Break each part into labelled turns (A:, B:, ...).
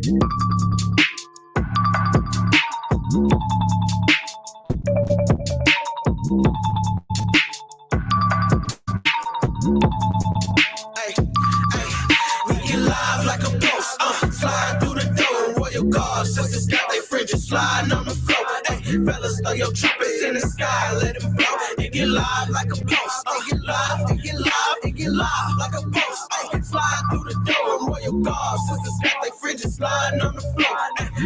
A: We get live like a ghost, slide through the door. Royal guard, sisters got their fringes sliding on the floor. Fellas, throw your trumpets in the sky, let them blow. It get live like a ghost, it get live, it get live, it get live like a ghost. Slide through the door. Royal guard, sisters got their fringes sliding on the floor.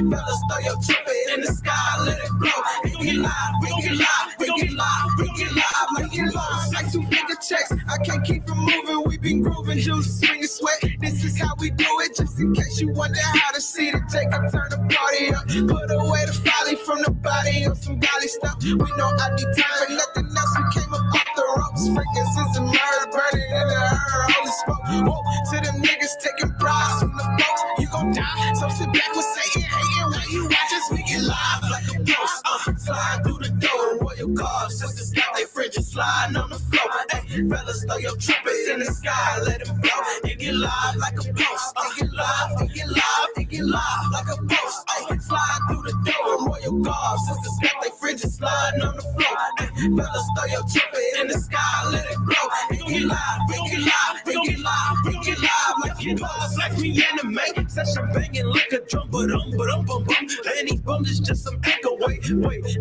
A: Fellas, throw your trumpet in the sky, let it blow. It get live, we get live, we get live, we get live, we get live. Like 2 finger checks, I can't keep from moving. We been grooving, juice, swinging, sweat. This is how we do it. Just in case you wonder how to see the Jacob turn the party up. Put away the folly from the body on some golly stuff. We know I need time for nothing else. We came up off the ropes. Frankincense and myrrh burning in the herb. Holy smoke. Whoa, to them niggas taking bribes from the folks. You gon' die. So sit back with Satan, hating while you watch us. We get live like a ghost. Slide through the door. Royal guard, sisters got their fringes sliding on the floor. Fellas, throw your trumpets in the sky, let them blow. It get live like a ghost. It get live, it get live, it get live like a ghost. Slide through the door. Royal guard, sisters got their fringes sliding on the floor. Fellas, throw your trumpet in the sky, let it blow. It get live, it get live, it get live, it get live like it live like we anime. Session banging like a drum, bum. And these bums is just some echo. Wait,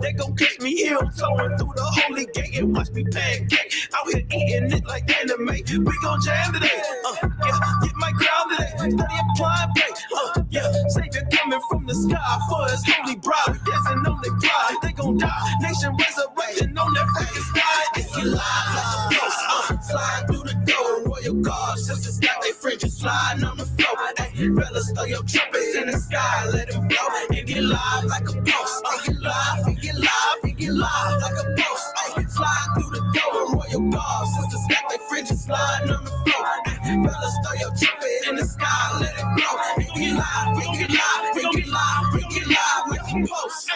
A: they gon' catch me here, I'm towing through the holy gate and watch me pancake. Out here eating it like anime. We gon' jam today. Yeah, get my ground today. Study apply, play. Yeah, Savior coming from the sky for his holy bride. We dancing on their pride. They gon' die. Nation resurrecting on their fucking sky. It's get live like a ghost. Slide through the door. Royal guard, sisters got their fringes sliding on the floor. Fellas, throw your trumpets in the sky, let them blow. It get live like a ghost. It get live, it get live, it get live like a ghost. Slide through the door. Royal guard, sisters got their fringes sliding on the floor. Fellas, throw your trumpet in the sky, let it blow. It get live, it get live, it get live, it get live like a ghost.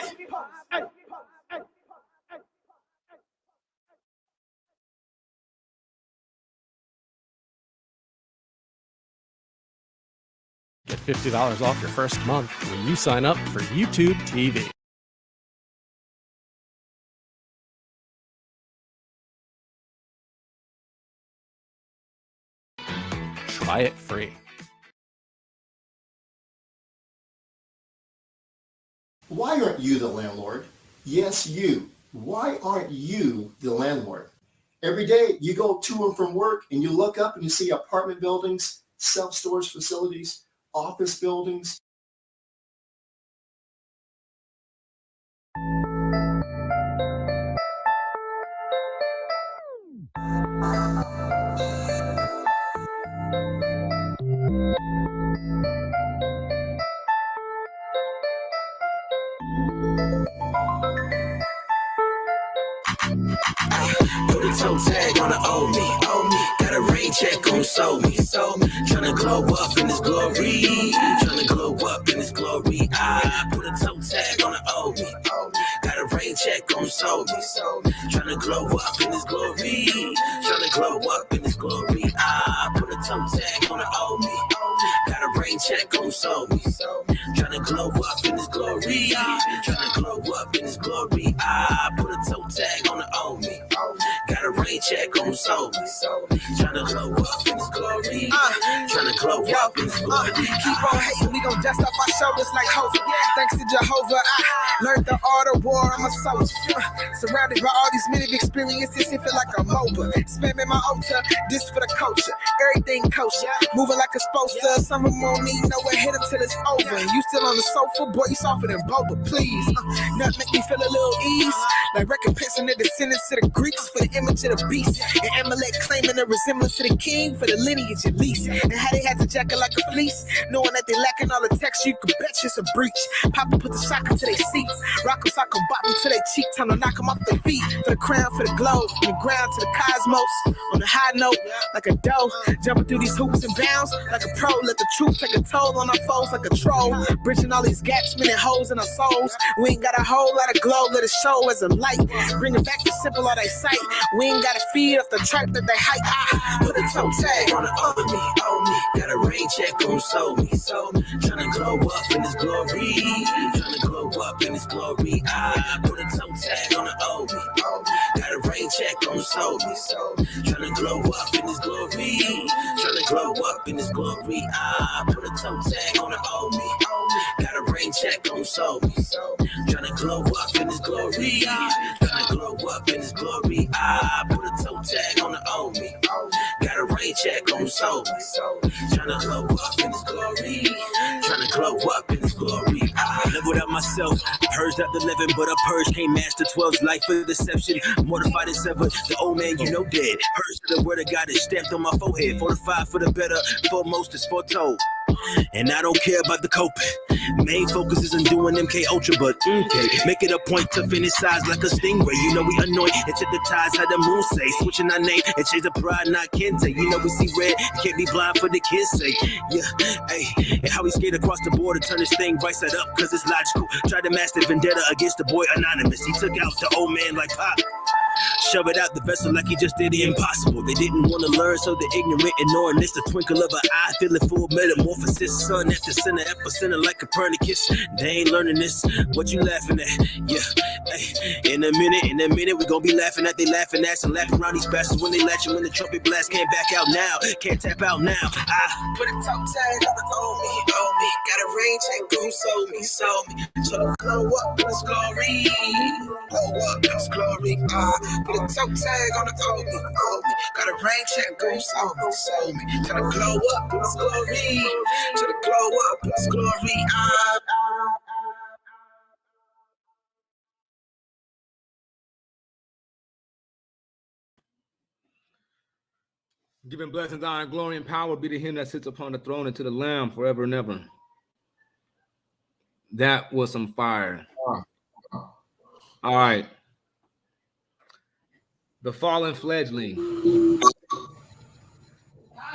B: Get $50 off your first month when you sign up for YouTube TV. Try it free.
C: Why aren't you the landlord? Yes, you. Why aren't you the landlord? Every day you go to and from work and you look up and you see apartment buildings, self-storage facilities, office buildings.
A: Put a toe tag on the owe me. Got a rain check on sold me. Tryna glow up in this glory. Tryna glow up in this glory. I put a toe tag on the owe me. Got a rain check on sold me. Tryna glow up in this glory. Tryna glow up in this glory. I put a toe tag on the owe me. Got a rain check on sold me. Tryna glow up in this glory. Tryna glow up in this glory. I put a toe tag on the owe me. Got a rain check on sold me. Tryna glow up in this glory. Tryna glow up in this glory.
D: Keep on hating, we gon' dust off our shoulders like Hova. Thanks to Jehovah, I learned the art of war. I'm a soldier, surrounded by all these many experiences. It feel like a MOBA. Spamming my altar, this for the culture. Everything kosher, moving like a supposed to. Some of them won't need nowhere, hit them till it's over. You still on the sofa, boy, you softer than boba. Please, not make me feel a little ease, like recompensing the descendants to the Greeks for the image of the beast, and Amalek claiming a resemblance to the king for the lineage at least, and how they had to jacket like a fleece, knowing that they lacking all the text, you could bet it's a breach. Papa put the shock into their seats, rock them, sock them, bop them to their cheek, time to knock them off their feet, for the crown, for the globe, from the ground to the cosmos, on a high note, like a doe, jumping through these hoops and bounds, like a pro, let the truth take a toll on our foes like a troll, bridging all these gaps, spinning holes in our souls, we ain't got a whole lot of glow, let it show as a light, bringing back the simple of their sight, we ain't gotta feed off the track that they hype, put a toe tag on the owe me, got
A: Got a rain check on soul me. Tryna glow up in this glory. Tryna glow up in this glory. I put a toe tag on the OB. Got a rain check on soul me. Tryna glow up in this glory. Tryna glow up in this glory. I put a toe tag on the OB. Got a rain check on soul me. Tryna glow up in this glory. Tryna glow up in this glory. I put a toe tag on the OB. Got a rain check on soul me. Tryna glow up in this glory. Tryna glow up in this glory. I live without myself. Purged out the living, but a purge can't match the 12's life of deception. Mortified and severed. The old man, you know, dead. Purged to the word of God is stamped on my forehead. Fortified for the better. Foremost is foretold. And I don't care about the coping. Main focus isn't doing MK Ultra, but make it a point to finish size like a stingray. You know we anoint and tip the ties, how the moon say. Switching our name and change the pride, not Kente. You know we see red, can't be blind for the kids' sake. Yeah, hey, and how we skate across the board and turn this thing right side up, cause it's logical. Tried to master vendetta against the boy Anonymous. He took out the old man like Pop. Shove it out the vessel like he just did the impossible. They didn't want to learn, so the ignorant ignoring this. The twinkle of an eye, feeling full metamorphosis. Sun at the center, epicenter like Copernicus. They ain't learning this. What you laughing at? Yeah, hey. In a minute, we gon' be laughing at. They laughing at and laughing around these bastards when they latch you when the trumpet blast. Can't back out now, can't tap out now. I put a toe tag on me. Got a rain check on soul me. So to glow up in this glory. Glow up in this glory. Put a toe tag on the OB. Got a rain check on soul me. Gotta glow up in this glory. Gotta glow up in this glory.
E: Giving blessings, honor, glory, and power be to him that sits upon the throne and to the Lamb forever and ever. That was some fire. All right. The Fallen Fledgling.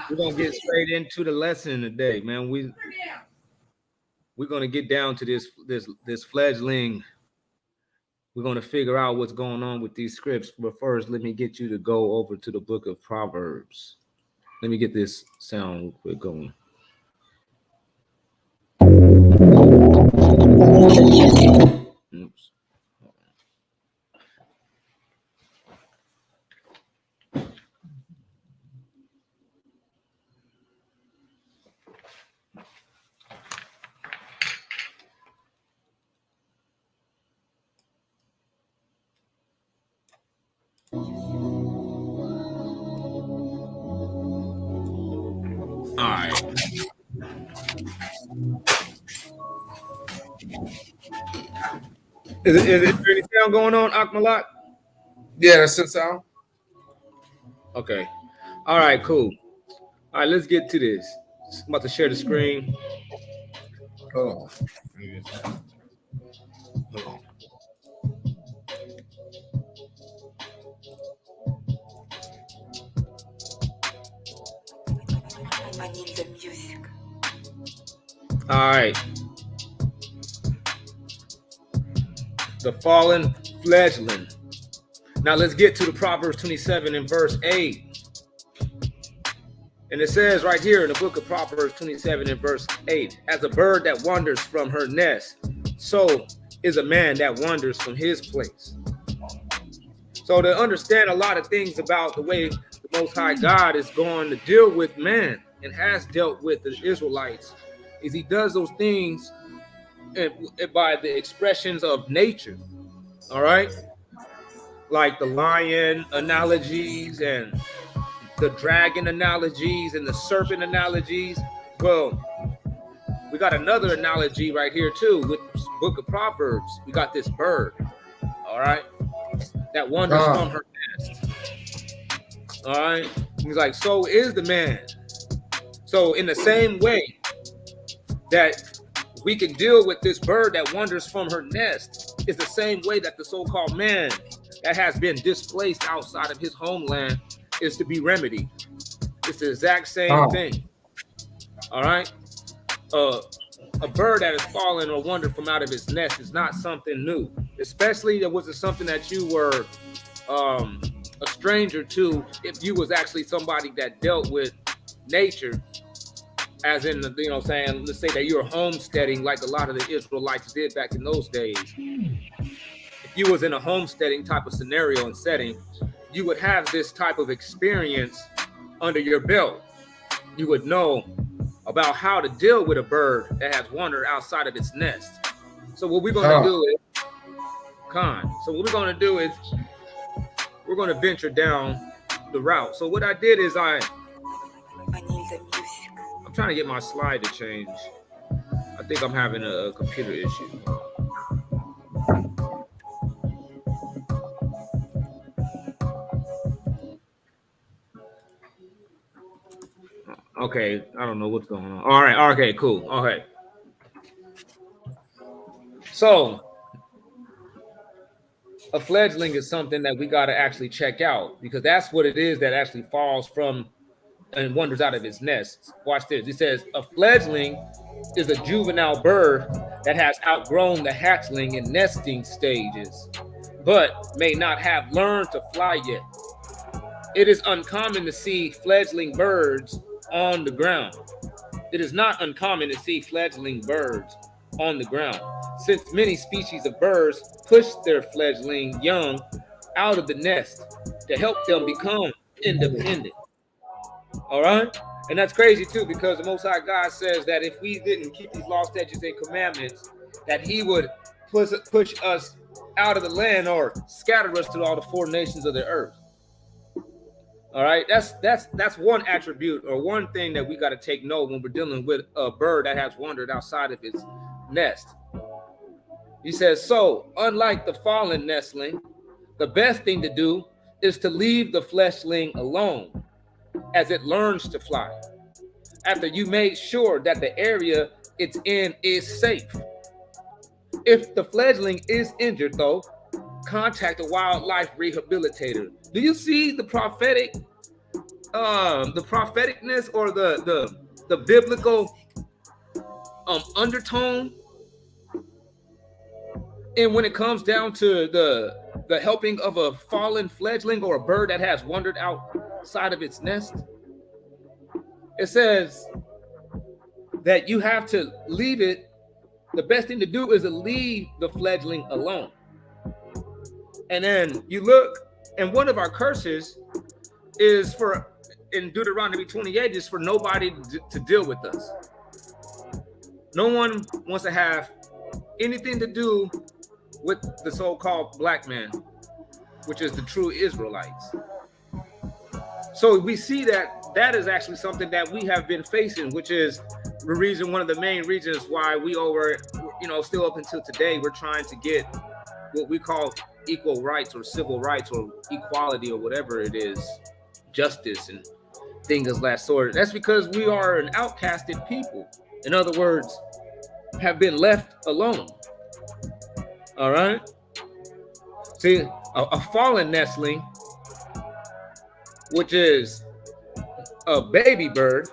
E: We're gonna get straight into the lesson today, man. We're gonna get down to this fledgling. We're gonna figure out what's going on with these scripts. But first, let me get you to go over to the book of Proverbs. Let me get this sound quick going. Oops. All right. Is there any sound going on, Akmalat?
F: Yeah, that's the sound.
E: Okay. All right, cool. All right, let's get to this. I'm about to share the screen.
F: Oh.
G: I need the music.
E: All right. The Fallen Fledgling. Now let's get to the Proverbs 27 and verse 8. And it says right here in the book of Proverbs 27 and verse 8, as a bird that wanders from her nest, so is a man that wanders from his place. So to understand a lot of things about the way the Most High God is going to deal with man and has dealt with the Israelites, is he does those things by the expressions of nature. All right, like the lion analogies and the dragon analogies and the serpent analogies. Well, we got another analogy right here too with the book of Proverbs. We got this bird, all right, that wanders from her nest. All right, he's like, so is the man. So in the same way that we can deal with this bird that wanders from her nest, is the same way that the so-called man that has been displaced outside of his homeland is to be remedied. It's the exact same thing. All right. A bird that has fallen or wandered from out of its nest is not something new, especially it wasn't something that you were a stranger to if you was actually somebody that dealt with nature as in, saying, let's say that you're homesteading like a lot of the Israelites did back in those days. If you was in a homesteading type of scenario and setting, you would have this type of experience under your belt. You would know about how to deal with a bird that has wandered outside of its nest. So what we're going to do is, we're going to venture down the route. So what I did is
G: I need the music.
E: I'm trying to get my slide to change. I think I'm having a computer issue. Okay, I don't know what's going on. All right, okay, cool. Okay. So, a fledgling is something that we got to actually check out, because that's what it is that actually falls from and wanders out of its nest. Watch this. It says, a fledgling is a juvenile bird that has outgrown the hatchling and nesting stages, but may not have learned to fly yet. It is uncommon to see fledgling birds on the ground. It is not uncommon to see fledgling birds on the ground, since many species of birds push their fledgling young out of the nest to help them become independent. All right? And that's crazy too, because the Most High God says that if we didn't keep these laws, statutes, and commandments, that he would push us out of the land or scatter us to all the four nations of the earth. All right, that's one attribute or one thing that we got to take note when we're dealing with a bird that has wandered outside of its nest. He says, so unlike the fallen nestling, the best thing to do is to leave the fledgling alone as it learns to fly, after you made sure that the area it's in is safe. If the fledgling is injured, though, contact a wildlife rehabilitator. Do you see the propheticness or the biblical undertone? And when it comes down to the helping of a fallen fledgling or a bird that has wandered outside of its nest, it says that you have to leave it. The best thing to do is to leave the fledgling alone. And then you look, and one of our curses is in Deuteronomy 28, is for nobody to deal with us. No one wants to have anything to do with the so-called black man, which is the true Israelites. So we see that is actually something that we have been facing, which is the reason, one of the main reasons why we still up until today, we're trying to get what we call equal rights or civil rights or equality or whatever it is, justice and things of that sort. That's because we are an outcasted people. In other words, have been left alone. All right. See, a fallen nestling, which is a baby bird,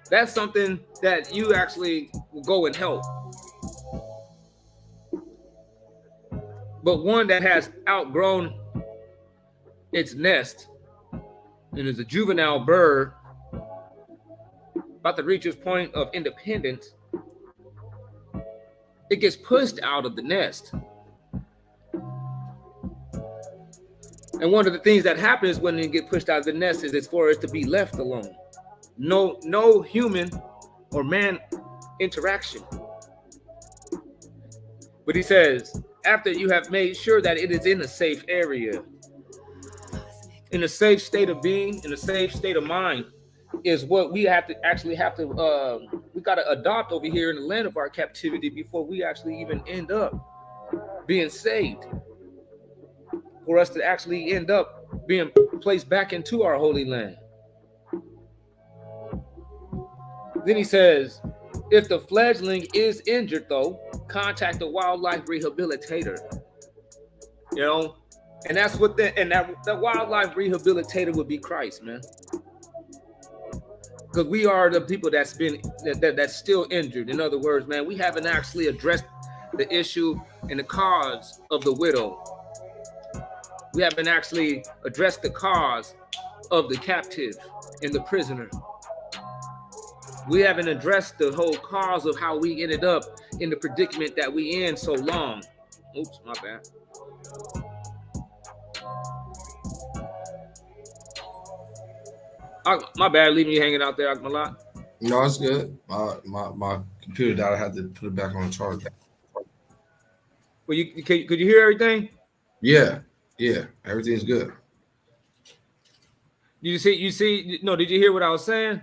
E: that's something that you actually will go and help. But one that has outgrown its nest and is a juvenile bird about to reach its point of independence, it gets pushed out of the nest. And one of the things that happens when it gets pushed out of the nest is it's for it to be left alone. No human or man interaction. But he says, after you have made sure that it is in a safe area, in a safe state of being, in a safe state of mind, is what we have to we got to adopt over here in the land of our captivity before we actually even end up being saved, for us to actually end up being placed back into our holy land. Then he says, if the fledgling is injured, though, contact a wildlife rehabilitator. And that's what that wildlife rehabilitator would be Christ, man. Because we are the people that's still injured. In other words, man, we haven't actually addressed the issue and the cause of the widow. We haven't actually addressed the cause of the captive and the prisoner. We haven't addressed the whole cause of how we ended up in the predicament that we in so long. Oops, my bad. My bad, leaving you hanging out there, Akmalot.
F: No, it's good. My computer died. I had to put it back on the charger.
E: Well, could you hear everything?
F: Yeah, everything's good.
E: You see? No, did you hear what I was saying?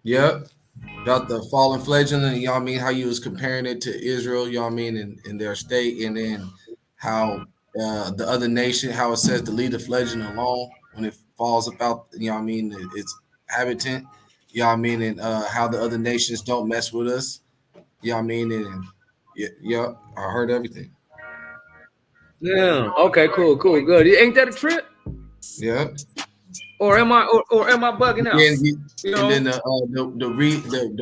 F: Yep. About the fallen fledgling, you know what I mean? How you was comparing it to Israel, you know what I mean, in their state, and then how the other nation, how it says to leave the fledgling alone when it falls about, you know what I mean, its habitant, you know what I mean, and how the other nations don't mess with us, you know what I mean, and yeah, I heard everything.
E: Yeah. Okay. Cool. Good. Ain't that a trip?
F: Yeah.
E: Or am I bugging out?
F: And then the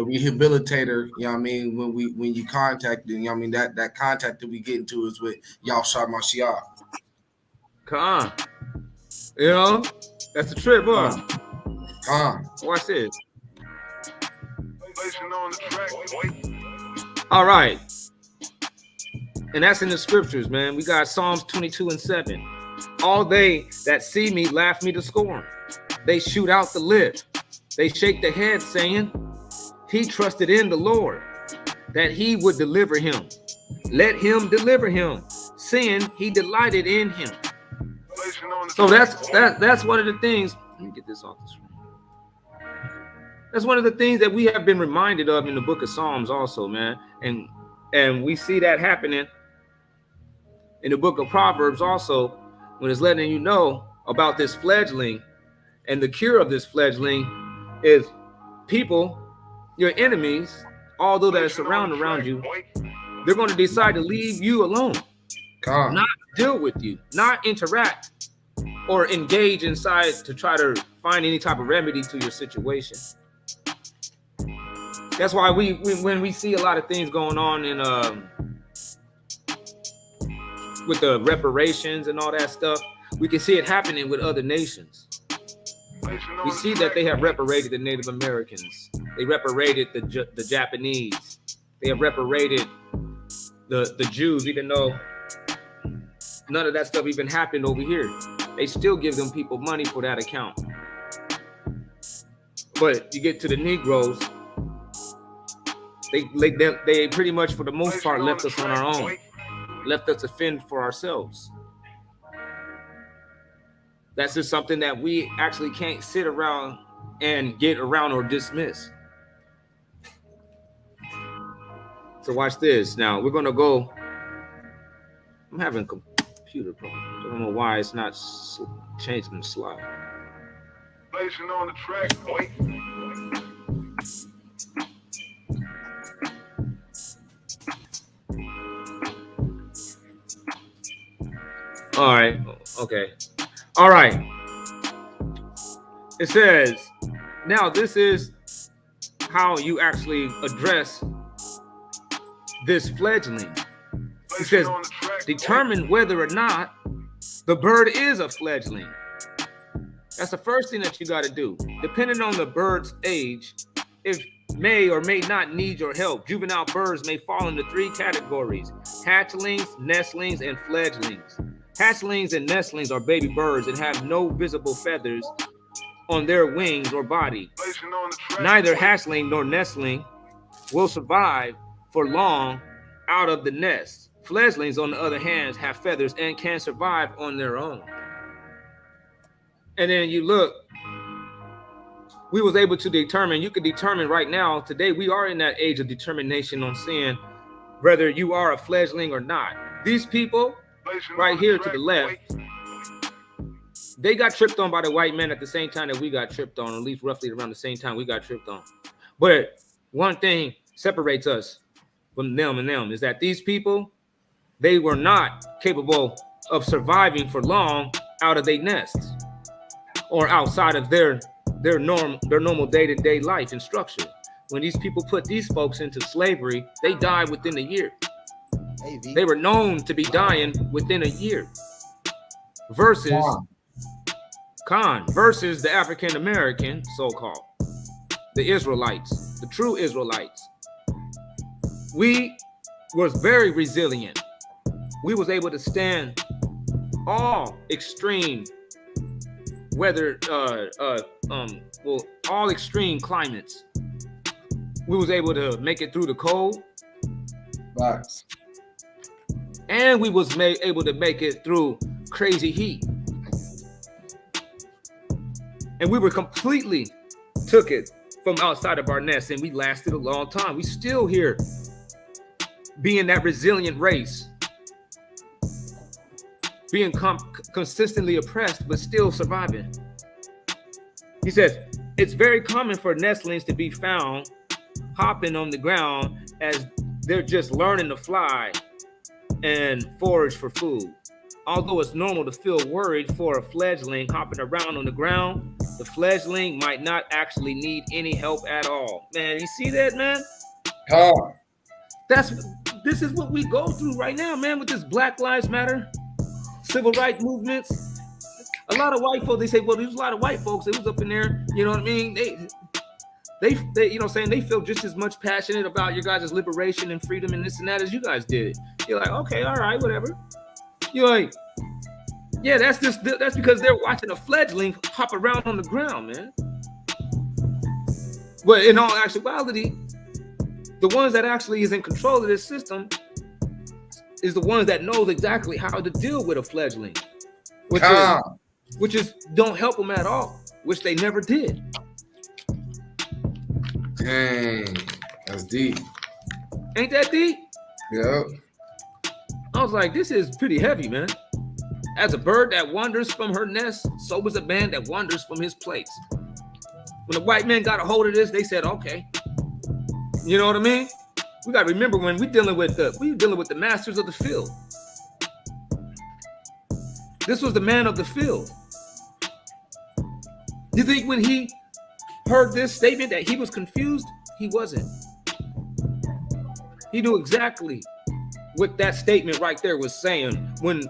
F: rehabilitator, you know what I mean, when you contact them, you know what I mean, that contact that we get into is with Yahshua Mashiach.
E: Khan. You know, that's a trip, huh?
F: Khan.
E: Watch this. All right. And that's in the scriptures, man. We got Psalms 22:7. All they that see me laugh me to scorn. They shoot out the lip. They shake the head, saying, he trusted in the Lord, that he would deliver him. Let him deliver him, seeing he delighted in him. So that's one of the things. Let me get this off the screen. That's one of the things that we have been reminded of in the book of Psalms also, man. And we see that happening in the book of Proverbs also, when it's letting you know about this fledgling. And the cure of this fledgling is people, your enemies, although that are surrounded around you, they're going to decide to leave you alone, not deal with you, not interact or engage inside to try to find any type of remedy to your situation. That's why when we see a lot of things going on in with the reparations and all that stuff, we can see it happening with other nations. We see that they have reparated the Native Americans. They reparated the Japanese. They have reparated the Jews, even though none of that stuff even happened over here. They still give them people money for that account. But you get to the Negroes, they pretty much, for the most part, left us on our own, left us to fend for ourselves. That's just something that we actually can't sit around and get around or dismiss. So watch this. Now we're gonna go. I'm having computer problems. I don't know why it's not changing the slide.
A: Placing on the track, boy.
E: All right. Okay. All right. It says, now this is how you actually address this fledgling. It says, determine whether or not the bird is a fledgling. That's the first thing that you got to do. Depending on the bird's age, it may or may not need your help. Juvenile birds may fall into 3 categories: hatchlings, nestlings, and fledglings. Hatchlings and nestlings are baby birds and have no visible feathers on their wings or body. Neither hatchling nor nestling will survive for long out of the nest. Fledglings, on the other hand, have feathers and can survive on their own. And then you look, we was able to determine, you can determine right now, today, we are in that age of determination on seeing whether you are a fledgling or not. These people right here to the left, they got tripped on by the white man at the same time that we got tripped on, at least roughly around the same time we got tripped on. But one thing separates us from them and them is that these people, they were not capable of surviving for long out of their nests or outside of their normal day-to-day life and structure. When these people put these folks into slavery, they died within a year. They were known to be dying within a year versus the African American, so-called. the Israelites, the true Israelites, we was very resilient. We was able to stand all extreme weather, all extreme climates. We was able to make it through the cold,
F: Facts.
E: and we was able to make it through crazy heat. And we were completely took it from outside of our nest, and we lasted a long time. We still here being that resilient race, being consistently oppressed, but still surviving. He says, it's very common for nestlings to be found hopping on the ground as they're just learning to fly and forage for food. Although it's normal to feel worried for a fledgling hopping around on the ground, the fledgling might not actually need any help at all. Man, you see that, man? This is what we go through right now, man, with this Black Lives Matter, civil rights movements. A lot of white folks, they say, well, there's a lot of white folks that was up in there, you know what I mean? They you know what I'm saying, they feel just as much passionate about your guys' liberation and freedom and this and that as you guys did. You're like, okay, all right, whatever. You're like, yeah, that's because they're watching a fledgling hop around on the ground, man. But in all actuality, the ones that actually is in control of this system is the ones that knows exactly how to deal with a fledgling, which is don't help them at all, which they never did.
F: Dang, that's deep.
E: Ain't that deep?
F: Yep.
E: I was like, this is pretty heavy, man. As a bird that wanders from her nest, so was a man that wanders from his place. When the white men got a hold of this, they said, okay. You know what I mean? We got to remember when we're dealing with the masters of the field. This was the man of the field. You think when he heard this statement that he was confused? He wasn't. He knew exactly what that statement right there was saying. When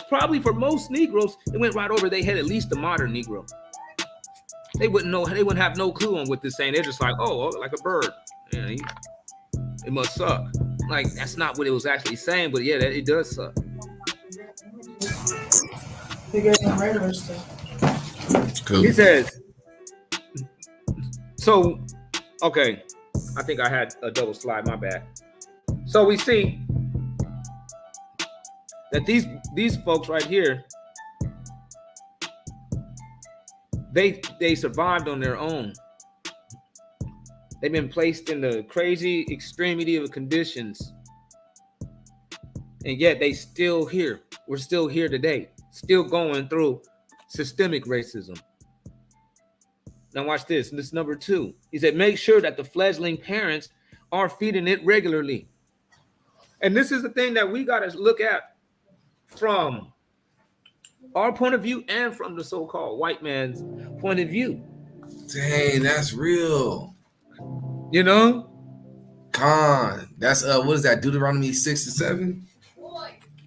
E: probably for most Negroes, it went right over their head, at least the modern Negro. They wouldn't know, they wouldn't have no clue on what this saying. They're just like, oh, like a bird. Yeah, it must suck. Like, that's not what it was actually saying, but yeah, it does suck. Cool. He says, so, okay, I think I had a double slide, my bad. So we see that these folks right here, they survived on their own. They've been placed in the crazy extremity of conditions, and yet they still here. We're still here today, still going through systemic racism. Now watch this. This number 2. He said, make sure that the fledgling parents are feeding it regularly. And this is the thing that we got to look at from our point of view and from the so-called white man's point of view.
F: Dang, that's real.
E: You know?
F: That's what is that? Deuteronomy 6:7?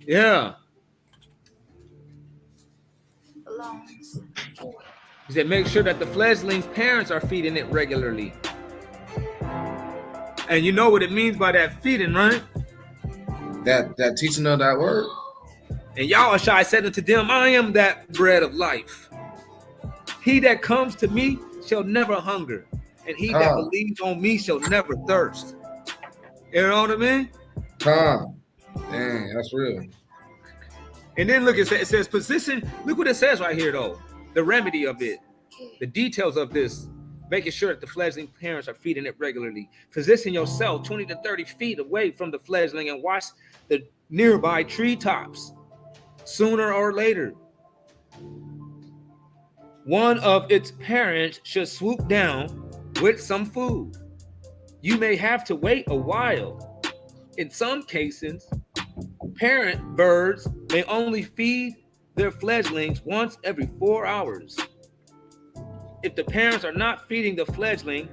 E: Yeah. He said, make sure that the fledgling's parents are feeding it regularly. And you know what it means by that feeding, right?
F: That teaching of that word.
E: And Yahushua said unto them, I am that bread of life. He that comes to me shall never hunger, and he that believes on me shall never thirst. You know what I mean?
F: Dang, that's real.
E: And then look, it says position. Look what it says right here, though. The remedy of it, the details of this, making sure that the fledgling parents are feeding it regularly. Position yourself 20 to 30 feet away from the fledgling and watch the nearby treetops. Sooner or later, one of its parents should swoop down with some food. You may have to wait a while. In some cases, parent birds may only feed their fledglings once every 4 hours. If the parents are not feeding the fledgling,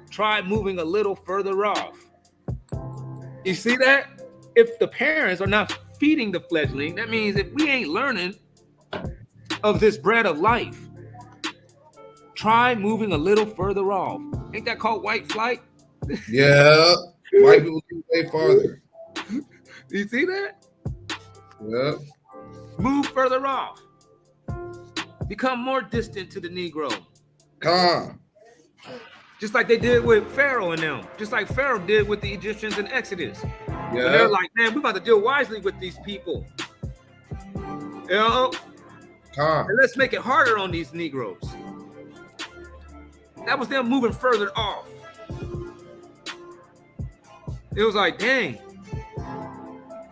E: try moving a little further off. You see that? If the parents are not feeding the fledgling, that means if we ain't learning of this bread of life, Try moving a little further off. Ain't that called white flight?
F: Yeah. White people get way farther.
E: You see that?
F: Yeah.
E: Move further off. Become more distant to the Negro.
F: Come.
E: Just like they did with Pharaoh and them. Just like Pharaoh did with the Egyptians in Exodus.
F: Yeah.
E: And they're like, man, we're about to deal wisely with these people. You know?
F: Come.
E: And let's make it harder on these Negroes. That was them moving further off. It was like, dang.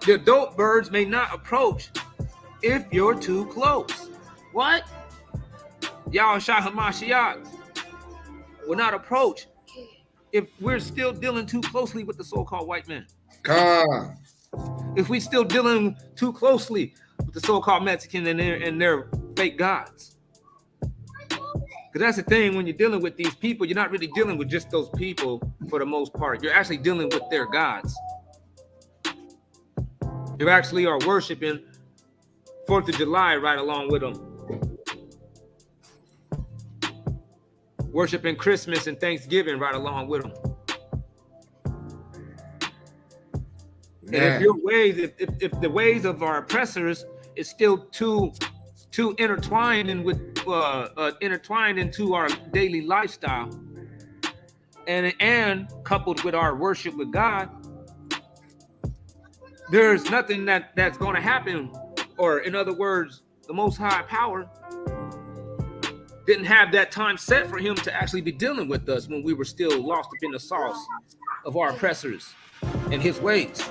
E: The adult birds may not approach if you're too close. What? Yahushua HaMashiach will not approach if we're still dealing too closely with the so-called white man.
F: Come.
E: If we still dealing too closely with the so-called Mexican and their fake gods. Because that's the thing, when you're dealing with these people, you're not really dealing with just those people for the most part. You're actually dealing with their gods. You actually are worshiping 4th of July right along with them. Worshiping Christmas and Thanksgiving right along with them. And if your ways, if the ways of our oppressors is still too intertwined and intertwined into our daily lifestyle, and coupled with our worship with God, there's nothing that's going to happen. Or in other words, the Most High Power didn't have that time set for him to actually be dealing with us when we were still lost up in the sauce of our oppressors and his ways.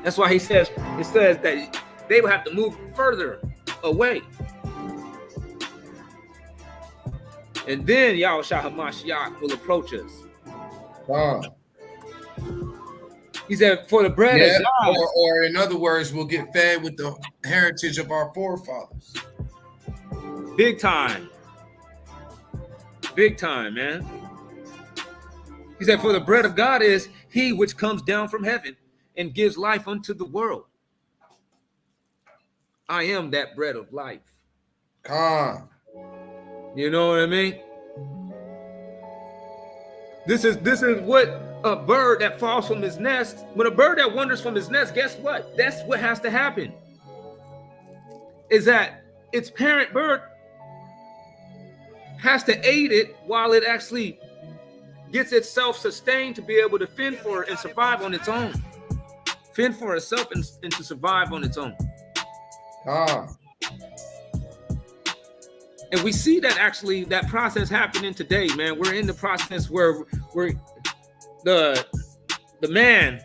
E: That's why it says that they will have to move further away. And then Yahushua HaMashiach will approach us.
F: Come.
E: He said, for the bread of God.
F: Or in other words, we'll get fed with the heritage of our forefathers.
E: Big time. Big time, man. He said, for the bread of God is he which comes down from heaven and gives life unto the world. I am that bread of life.
F: Come.
E: You know what I mean? This is what a bird that falls from his nest. When a bird that wanders from his nest, guess what? That's what has to happen. Is that its parent bird has to aid it while it actually gets itself sustained to be able to fend for it and survive on its own. Fend for itself and to survive on its own. And we see that actually that process happening today, man. We're in the process where the man,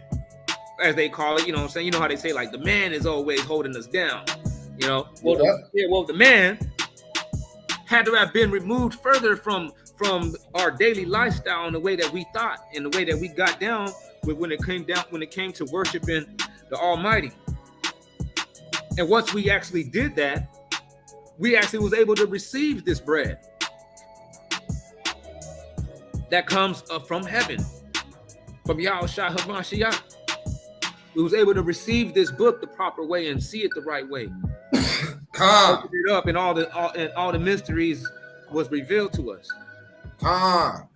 E: as they call it, you know what I'm saying? You know how they say, like, the man is always holding us down, you know? Well, the man had to have been removed further from our daily lifestyle in the way that we thought, in the way that we got down when it came to worshiping the Almighty. And once we actually did that, we actually was able to receive this bread that comes up from heaven, from Yahushua HaMashiach. We was able to receive this book the proper way and see it the right way. Open it up, and all the mysteries was revealed to us.
F: Kal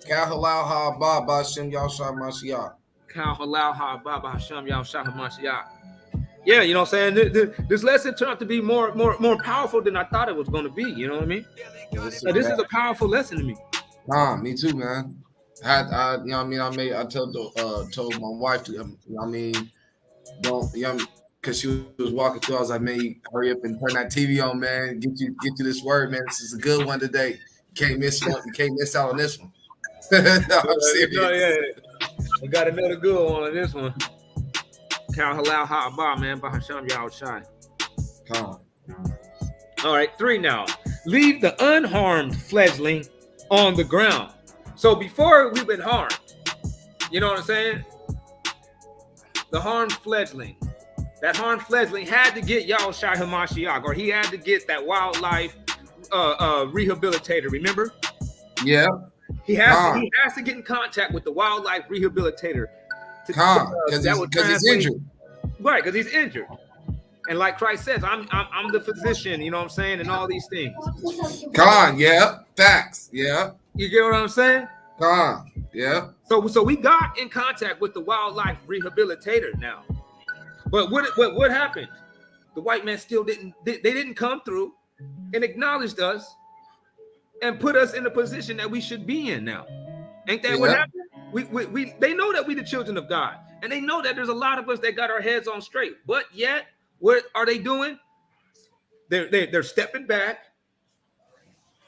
F: halal ha'aba b'Hashem Yahushua HaMashiach.
E: Kal halal ha'aba b'Hashem Yahushua HaMashiach. Yeah, you know what I'm saying? This lesson turned out to be more powerful than I thought it was going to be. You know what I mean? This is a powerful lesson to me.
F: Me too, man. I you know what I mean? I told my wife to, you know what I mean, don't, you know, because she was walking through. I was like, man, hurry up and turn that TV on, man. Get you this word, man. This is a good one today. You can't miss one. You can't miss out on this one. I'm serious.
E: We got another good one on this one. Kal halal ha'aba, man, b'Hashem Yahushai. All right, 3 now. Leave the unharmed fledgling on the ground. So before we've been harmed, you know what I'm saying? The harmed fledgling. That harmed fledgling had to get Yahushua HaMashiach, or he had to get that wildlife rehabilitator, remember?
F: Yeah.
E: He has to get in contact with the wildlife rehabilitator.
F: Because he's injured.
E: Right, because he's injured. And like Christ says, I'm the physician, you know what I'm saying, and all these things.
F: Con, yeah. Facts, yeah.
E: You get what I'm saying?
F: Con, yeah.
E: So we got in contact with the wildlife rehabilitator now. But what happened? The white man still they didn't come through and acknowledged us and put us in the position that we should be in now. Ain't that what happened? They know that we the children of God, and they know that there's a lot of us that got our heads on straight, but yet what are they doing? They're stepping back,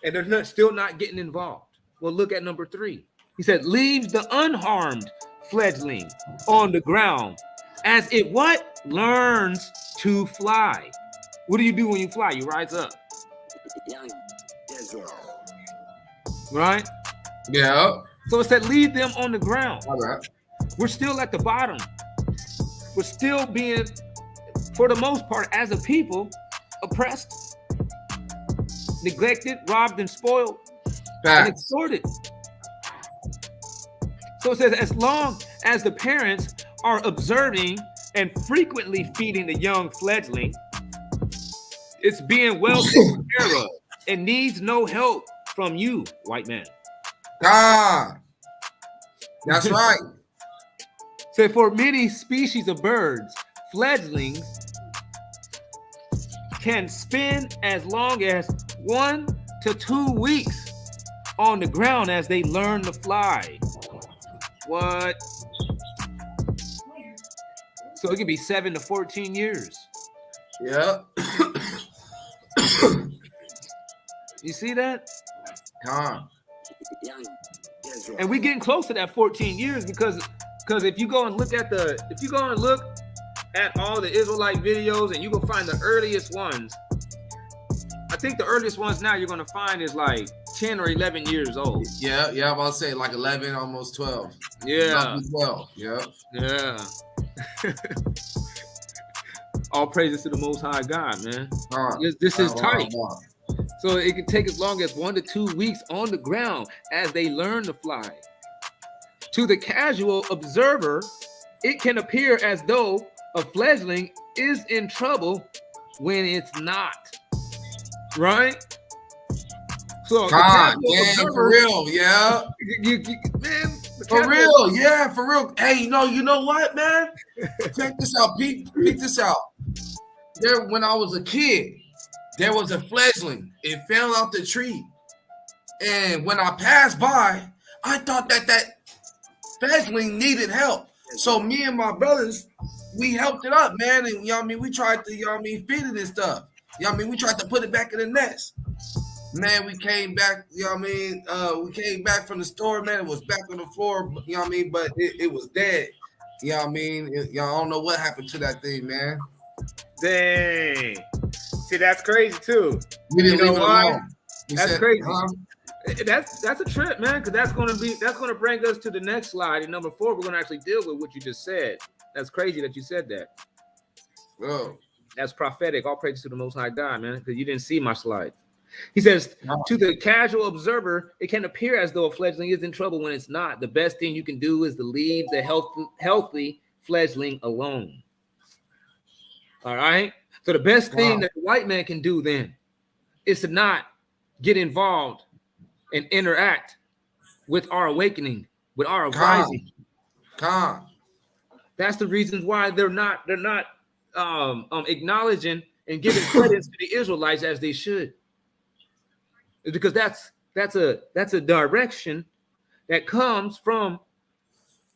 E: and they're still not getting involved. Well, look at number 3. He said, leave the unharmed fledgling on the ground as it what? Learns to fly. What do you do when you fly? You rise up. Right?
F: Yeah.
E: So it said, leave them on the ground.
F: All right.
E: We're still at the bottom. We're still being, for the most part, as a people, oppressed, neglected, robbed, and spoiled, and extorted. So it says, as long as the parents are observing and frequently feeding the young fledgling, it's being well taken care of and needs no help from you, white man.
F: God. That's right.
E: So for many species of birds, fledglings can spend as long as 1 to 2 weeks on the ground as they learn to fly. What? So it can be 7 to 14 years.
F: Yeah.
E: You see that?
F: God.
E: And we're getting close to that 14 years because if you go and look at all the Israelite videos and you can find the earliest ones, I think the earliest ones now you're gonna find is like 10 or 11 years old.
F: Yeah, I'm about to say like 11, almost 12.
E: Yeah.
F: 12. Yeah.
E: Yeah. All praises to the Most High God, man. This is tight. So it can take as long as 1 to 2 weeks on the ground as they learn to fly. To the casual observer, it can appear as though a fledgling is in trouble when it's not. Right? So
F: for real, yeah.
E: Man,
F: for real, yeah, for real. Hey, you know what, man? Check this out, peep this out. There, when I was a kid, there was a fledgling. It fell out the tree. And when I passed by, I thought that fledgling needed help. So me and my brothers, we helped it up, man. And you know what I mean, we tried to, feed it and stuff. You know what I mean? We tried to put it back in the nest. Man, we came back, we came back from the store, man. It was back on the floor, you know what I mean? But it was dead. You know what I mean? I don't know what happened to that thing, man.
E: Dang. See, that's crazy too.
F: We didn't leave it alone.
E: That's crazy. That's a trip, man, because that's gonna bring us to the next slide. And number 4, we're gonna actually deal with what you just said. That's crazy that you said that.
F: Oh.
E: That's prophetic. All praise to the Most High God, man, because you didn't see my slide. He says, to the casual observer, it can appear as though a fledgling is in trouble when it's not. The best thing you can do is to leave the healthy fledgling alone. All right? So the best thing that the white man can do then is to not get involved and interact with our awakening, with our rising. That's the reasons why they're not acknowledging and giving credit to the Israelites as they should. It's because that's a direction that comes from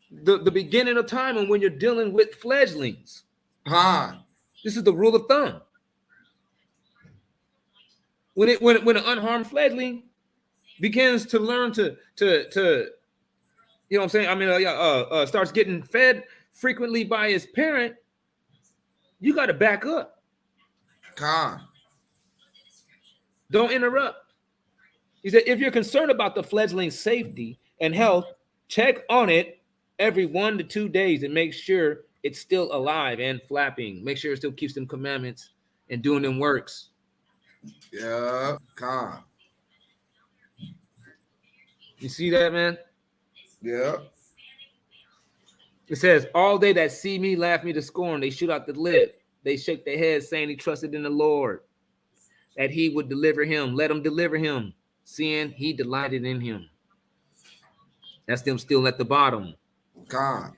E: the beginning of time, and when you're dealing with fledglings. This is the rule of thumb. When an unharmed fledgling begins to learn to you know what I'm saying? I mean, starts getting fed frequently by his parent, you got to back up. Don't interrupt. He said, if you're concerned about the fledgling's safety and health, check on it every 1 to 2 days and make sure it's still alive and flapping. Make sure it still keeps them commandments and doing them works.
F: Yeah,
E: You see that, man?
F: Yeah.
E: It says, all they that see me laugh me to scorn. They shoot out the lip. they shake their heads, saying he trusted in the Lord, that he would deliver him. Let him deliver him, seeing he delighted in him. That's them still at the bottom.
F: God.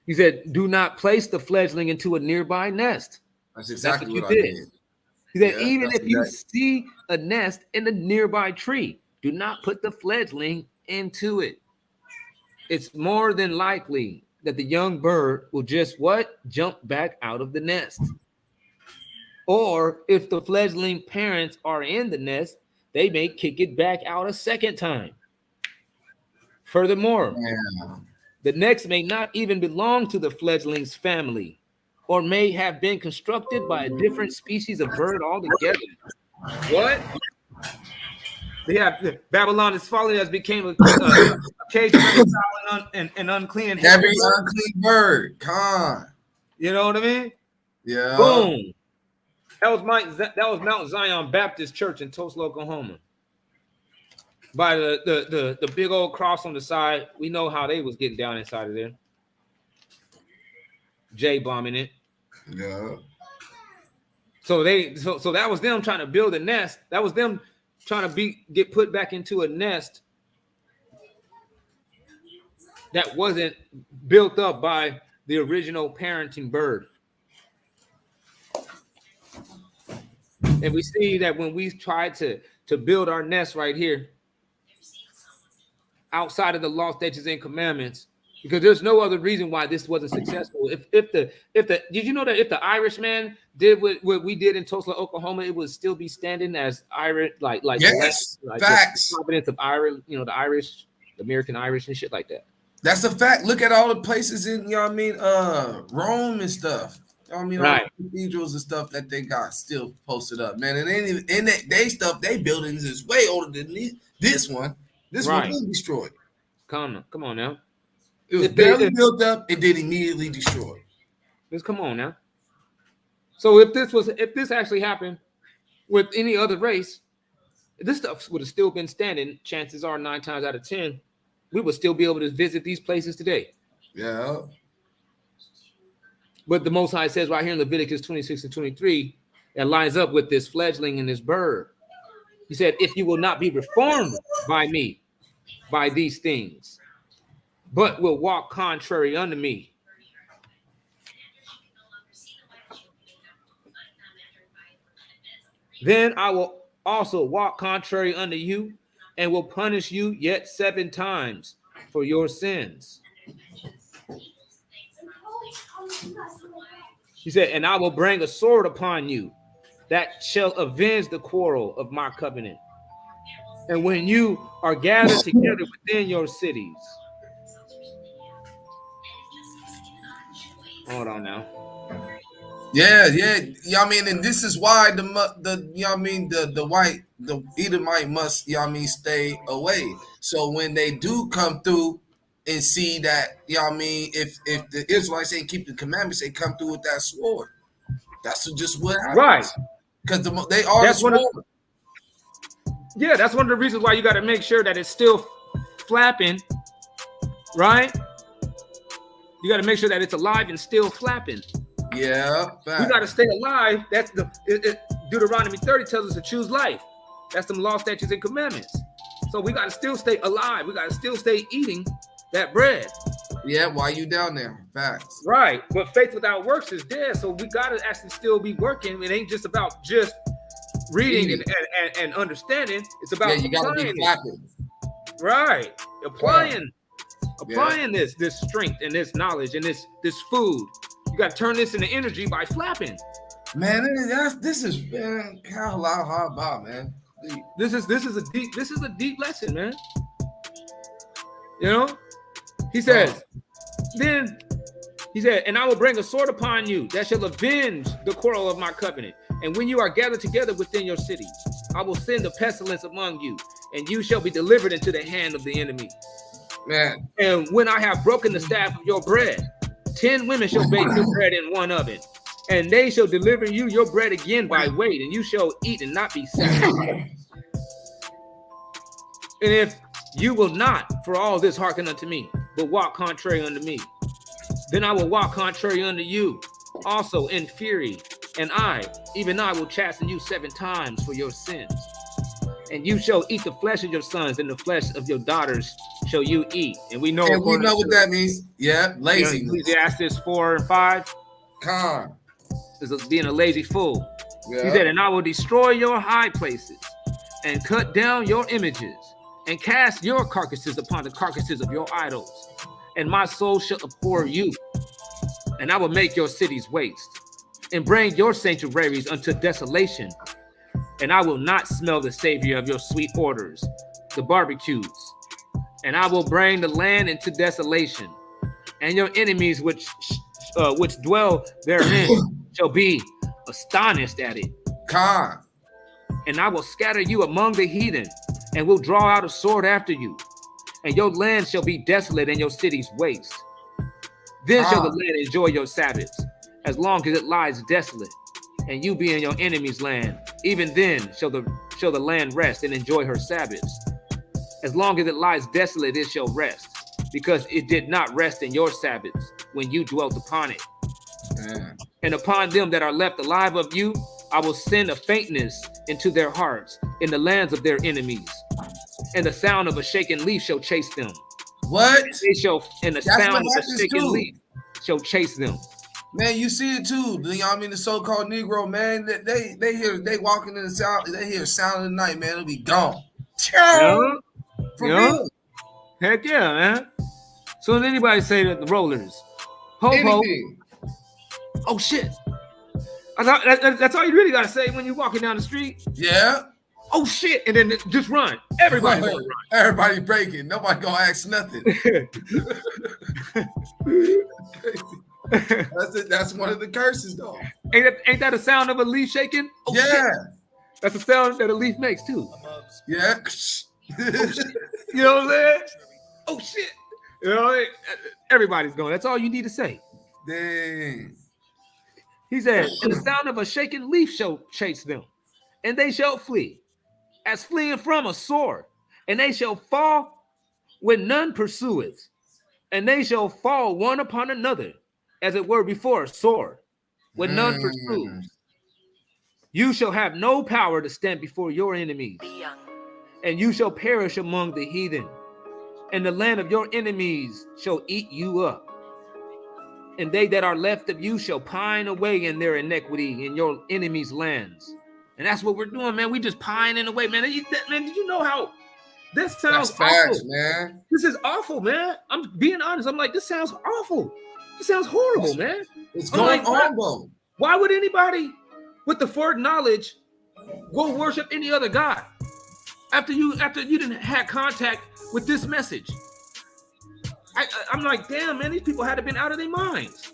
E: He said, do not place the fledgling into a nearby nest.
F: That's exactly
E: what
F: what
E: you
F: I
E: did.
F: did.
E: He said,
F: Yeah,
E: even
F: that's
E: if you
F: exactly-
E: see a nest in a nearby tree, do not put the fledgling into it. It's more than likely that the young bird will just what? Jump back out of the nest. Or if the fledgling parents are in the nest, they may kick it back out a second time. Furthermore,
F: Yeah.
E: the nest may not even belong to the fledgling's family, or may have been constructed by a different species of bird altogether. What? They have Babylon is fallen as became a cage of every foul and unclean and
F: Every
E: hateful bird.
F: unclean bird. Con.
E: You know what I mean?
F: Yeah.
E: Boom. That was Mount Zion Baptist Church in Tulsa, Oklahoma. By the big old cross on the side. We know how they was getting down inside of there. J bombing it.
F: Yeah.
E: So that was them trying to build a nest. That was them trying to get put back into a nest that wasn't built up by the original parenting bird. And we see that when we tried to build our nest right here, outside of the law, statutes, and commandments, because there's no other reason why this wasn't successful. If the did you know that if the Irishman did what we did in Tulsa, Oklahoma, it would still be standing as Irish, like
F: Yes,
E: like
F: facts.
E: the providence of Irish, the Irish, the American Irish and shit like that.
F: That's a fact. Look at all the places in, Rome and stuff. All the cathedrals and stuff that they got still posted up, man. And they stuff, buildings is way older than this one. This one was destroyed.
E: Come on now.
F: It was barely built up and then immediately destroyed.
E: Just come on now. So if this actually happened with any other race, this stuff would have still been standing. Chances are 9 times out of 10, we would still be able to visit these places today.
F: Yeah.
E: But the Most High says right here in Leviticus 26 and 23, that lines up with this fledgling and this bird. He said, if you will not be reformed by me, by these things, but will walk contrary unto me, then I will also walk contrary unto you and will punish you yet 7 times for your sins. He said, and I will bring a sword upon you that shall avenge the quarrel of my covenant. And when you are gathered together within your cities. Hold on now.
F: Yeah. And this is why the Edomite must, stay away. So when they do come through and see that, if the Israelites ain't keep the commandments, they come through with that sword. That's just what happens. Right. Because they are the sword.
E: That's one of the reasons why you got to make sure that it's still flapping, right? You got to make sure that it's alive and still flapping.
F: Yeah.
E: We got to stay alive. That's Deuteronomy 30 tells us to choose life. That's them law, statutes, and commandments. So we got to still stay alive. We got to still stay eating that bread.
F: Yeah, why you down there? Facts.
E: Right. But faith without works is dead. So we got to actually still be working. It ain't just about just reading and understanding. It's about
F: you got to be flapping.
E: Right. Applying this strength and this knowledge and this food. You got to turn this into energy by flapping.
F: Man, this is how about, man.
E: This is a deep lesson, man. You know? He says, and I will bring a sword upon you that shall avenge the quarrel of my covenant. And when you are gathered together within your cities, I will send a pestilence among you, and you shall be delivered into the hand of the enemy.
F: Man.
E: And when I have broken the staff of your bread, 10 women shall bake your bread in one oven, and they shall deliver you your bread again by weight, and you shall eat and not be satisfied. And if you will not for all this hearken unto me, but walk contrary unto me, then I will walk contrary unto you also in fury And I, even I, will chasten you 7 times for your sins. And you shall eat the flesh of your sons, and the flesh of your daughters shall you eat. And we know,
F: And we know what that means. Yeah, laziness.
E: Ecclesiastes 4 and 5.
F: Con.
E: Is being a lazy fool.
F: Yeah.
E: He said, and I will destroy your high places, and cut down your images, and cast your carcasses upon the carcasses of your idols. And my soul shall abhor you, and I will make your cities waste, and bring your sanctuaries unto desolation. And I will not smell the savior of your sweet orders, the barbecues. And I will bring the land into desolation, and your enemies which dwell therein shall be astonished at it.
F: Con.
E: And I will scatter you among the heathen, and will draw out a sword after you. And your land shall be desolate, and your cities waste. Then shall the land enjoy your Sabbaths, as long as it lies desolate, and you be in your enemy's land. Even then shall the land rest and enjoy her Sabbaths. As long as it lies desolate, it shall rest, because it did not rest in your Sabbaths when you dwelt upon it. And upon them that are left alive of you, I will send a faintness into their hearts in the lands of their enemies. And the sound of a shaken leaf shall chase them.
F: What?
E: And the sound of a shaken leaf shall chase them.
F: Man, you see it too. You know what I mean? The so-called Negro, man, they walking in the sound, they hear sound of the night, man, it'll be gone.
E: Yeah.
F: For real.
E: Heck yeah, man. So as anybody say that the rollers,
F: Anything.
E: Oh shit. That's all you really gotta say when you're walking down the street.
F: Yeah.
E: Oh shit, and then just run. Everybody gonna run.
F: Everybody breaking. Nobody gonna ask nothing. That's one of the curses, though.
E: Ain't that a sound of a leaf shaking? Oh,
F: yeah.
E: Shit. That's a sound that a leaf makes too.
F: Yeah.
E: Oh, you know what I'm saying? Oh shit. You know, everybody's going. That's all you need to say.
F: Dang.
E: He said, and the sound of a shaking leaf shall chase them, and they shall flee, as fleeing from a sword, and they shall fall when none pursueth, and they shall fall one upon another, as it were before a sword, when none pursues. You shall have no power to stand before your enemies, and you shall perish among the heathen, and the land of your enemies shall eat you up. And they that are left of you shall pine away in their iniquity in your enemies' lands. And that's what we're doing, man. We just pining away, man. Man, did you know how this sounds awful?
F: Facts, man.
E: This is awful, man. I'm being honest. I'm like, this sounds awful. This sounds horrible, man.
F: It's going on, though.
E: Why would anybody with the foreknowledge go worship any other God after you didn't have contact with this message? I'm like, damn, man, these people had to been out of their minds.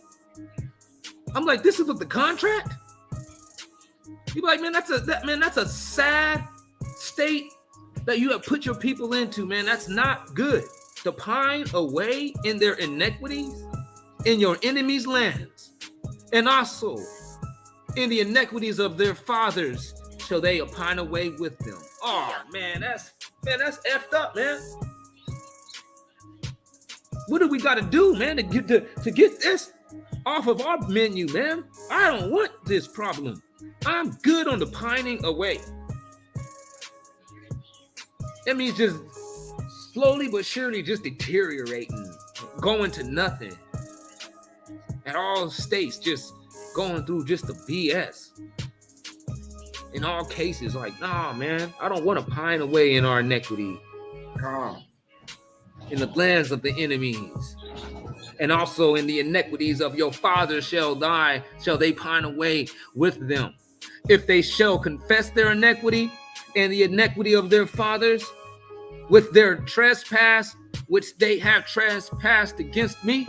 E: I'm like, this is what the contract? You be like, man, that's a sad state that you have put your people into, man. That's not good. To pine away in their iniquities, in your enemies' lands, and also in the iniquities of their fathers, shall they pine away with them. Oh man, that's effed up, man. What do we got to do, man, to get this off of our menu, man? I don't want this problem. I'm good on the pining away. That means just slowly but surely just deteriorating, going to nothing. At all states, just going through just the BS. In all cases, like, nah, man, I don't want to pine away in our iniquity. In the lands of the enemies, and also in the iniquities of your fathers shall they pine away with them. If they shall confess their iniquity and the iniquity of their fathers with their trespass, which they have trespassed against me,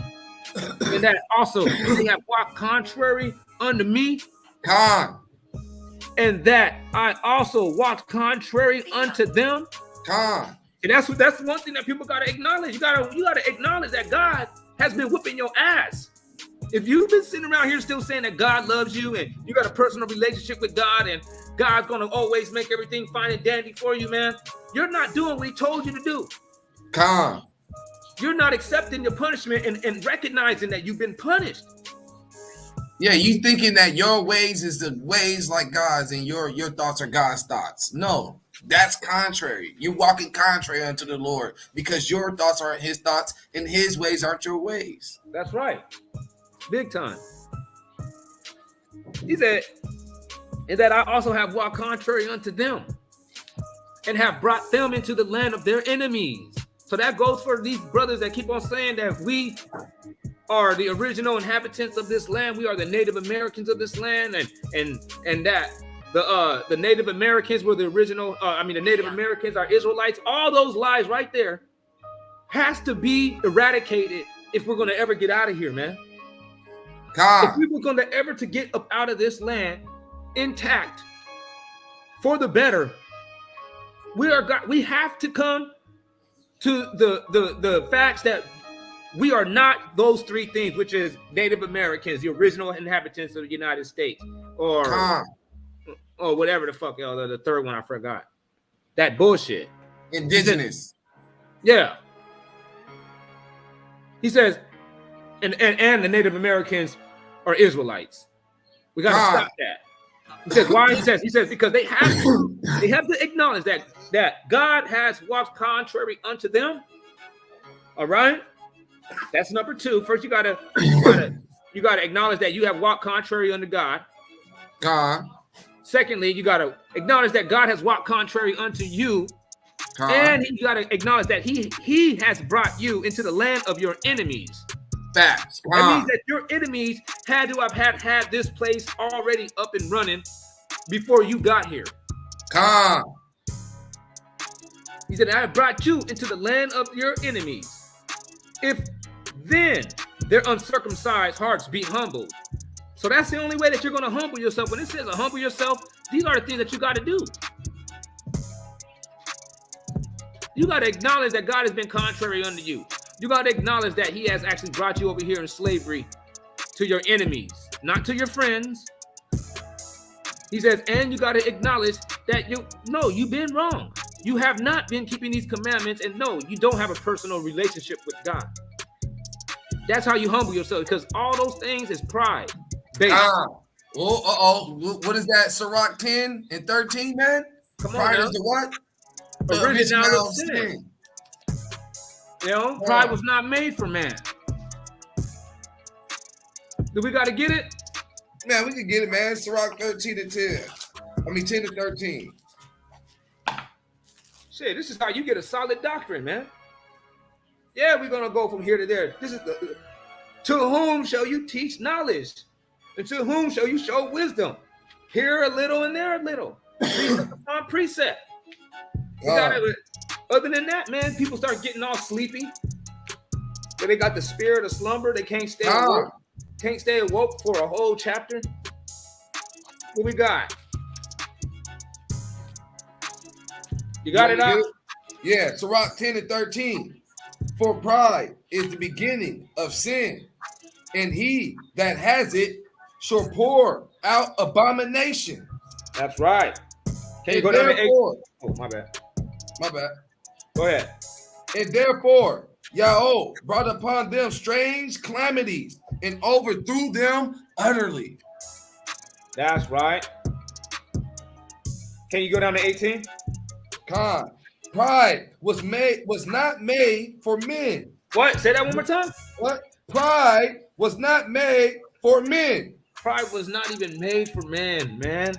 E: and that also they have walked contrary unto me, and that I also walked contrary unto them. And that's one thing that people gotta acknowledge. You gotta acknowledge that God has been whipping your ass. If you've been sitting around here still saying that God loves you and you got a personal relationship with God and God's gonna always make everything fine and dandy for you, man, you're not doing what He told you to do. You're not accepting your punishment and recognizing that you've been punished.
F: Yeah, you thinking that your ways is the ways like God's and your thoughts are God's thoughts. No, that's contrary. You're walking contrary unto the Lord because your thoughts aren't his thoughts and his ways aren't your ways.
E: That's right. Big time. He said, and that I also have walked contrary unto them and have brought them into the land of their enemies. So that goes for these brothers that keep on saying that we are the original inhabitants of this land. We are the Native Americans of this land, and that the Native Americans were the original. The Native Americans are Israelites. All those lies right there has to be eradicated if we're going to ever get out of here, man.
F: God.
E: If we were going to ever to get up out of this land intact for the better, we have to come to the facts that we are not those three things, which is Native Americans, the original inhabitants of the United States, or whatever the fuck, the third one I forgot. That bullshit.
F: Indigenous.
E: Yeah. He says, and the Native Americans are Israelites. We got to stop that. He says, why? He says, because they have to acknowledge that God has walked contrary unto them. All right. That's number two. First, you gotta acknowledge that you have walked contrary unto God. Secondly, you gotta acknowledge that God has walked contrary unto you. And you gotta acknowledge that he has brought you into the land of your enemies.
F: Facts.
E: That means that your enemies had to have had this place already up and running before you got here. He said, I have brought you into the land of your enemies. If then their uncircumcised hearts be humbled. So that's the only way that you're going to humble yourself. When it says to humble yourself, these are the things that you got to do. You got to acknowledge that God has been contrary unto you. You got to acknowledge that he has actually brought you over here in slavery to your enemies, not to your friends. He says, and you got to acknowledge that you've been wrong. You have not been keeping these commandments, and no, you don't have a personal relationship with God. That's how you humble yourself, because all those things is pride based.
F: What is that? Sirach 10 and 13, man?
E: Come on,
F: pride
E: now.
F: is the what?
E: The original sin. Pride was not made for man. Do we got to get it?
F: Man, we can get it, man. Sirach 13 to 10. 10 to 13.
E: Shit, this is how you get a solid doctrine, man. Yeah, we're going to go from here to there. This is to whom shall you teach knowledge? And to whom shall you show wisdom? Here a little and there a little. Precept upon precept. Other than that, man, people start getting all sleepy. But they got the spirit of slumber. They can't stay awoke. Can't stay awoke for a whole chapter. What we got? You got it out?
F: Yeah, Sirach 10 and 13. For pride is the beginning of sin, and he that has it shall pour out abomination.
E: That's right. Can you go down to 8? Oh, my bad. Go ahead.
F: And therefore, Yahweh brought upon them strange calamities and overthrew them utterly.
E: That's right. Can you go down to 18?
F: Pride was not made for men.
E: What? Say that one more time.
F: What? Pride was not made for men.
E: Pride was not even made for man.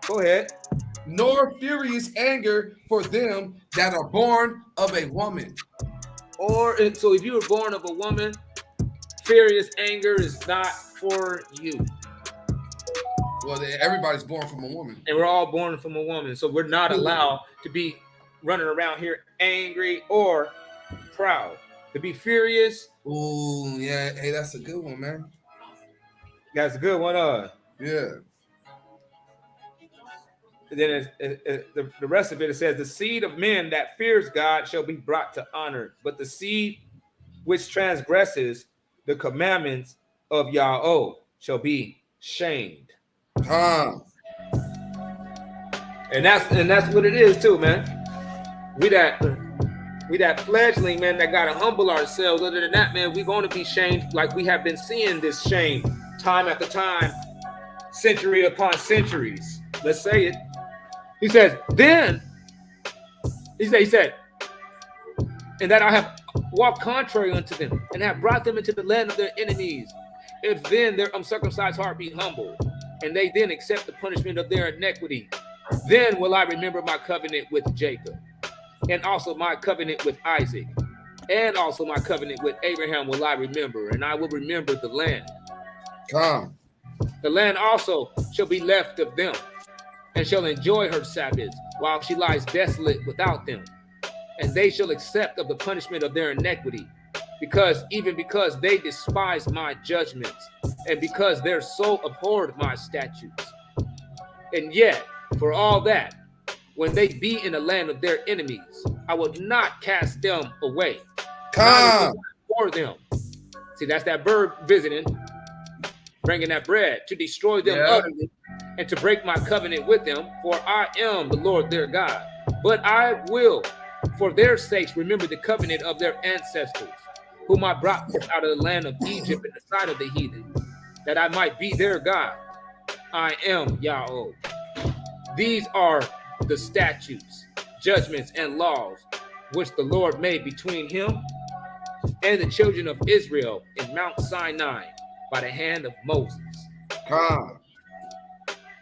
E: Go ahead.
F: Nor furious anger for them that are born of a woman.
E: So if you were born of a woman, furious anger is not for you.
F: Well, everybody's born from a woman.
E: And we're all born from a woman. So we're not allowed to be running around here angry or proud. To be furious.
F: Oh, yeah. Hey, that's a good one, man.
E: That's a good one.
F: Yeah.
E: And then the rest of it says, the seed of men that fears God shall be brought to honor, but the seed which transgresses the commandments of Yahweh shall be shamed. And that's what it is too, man. We We that fledgling, man, that gotta humble ourselves. Other than that, man, we're gonna be shamed like we have been seeing this shame time after time, century upon centuries. Let's say it. He says, then, he said, and that I have walked contrary unto them, and have brought them into the land of their enemies. If then their uncircumcised heart be humble, and they then accept the punishment of their iniquity, then will I remember my covenant with Jacob, and also my covenant with Isaac, and also my covenant with Abraham will I remember, and I will remember the land.
F: Come.
E: The land also shall be left of them, and shall enjoy her Sabbaths, while she lies desolate without them. And they shall accept of the punishment of their iniquity, because they despise my judgments, and because their soul abhorred my statutes. And yet, for all that, when they be in the land of their enemies, I will not cast them away.
F: Come.
E: For them. See, that's that bird visiting, bringing that bread to destroy them utterly, and to break my covenant with them, for I am the Lord their God. But I will, for their sakes, remember the covenant of their ancestors, whom I brought forth out of the land of Egypt in the sight of the heathen, that I might be their God. I am Yahweh. These are the statutes, judgments, and laws which the Lord made between him and the children of Israel in Mount Sinai by the hand of Moses.
F: Come.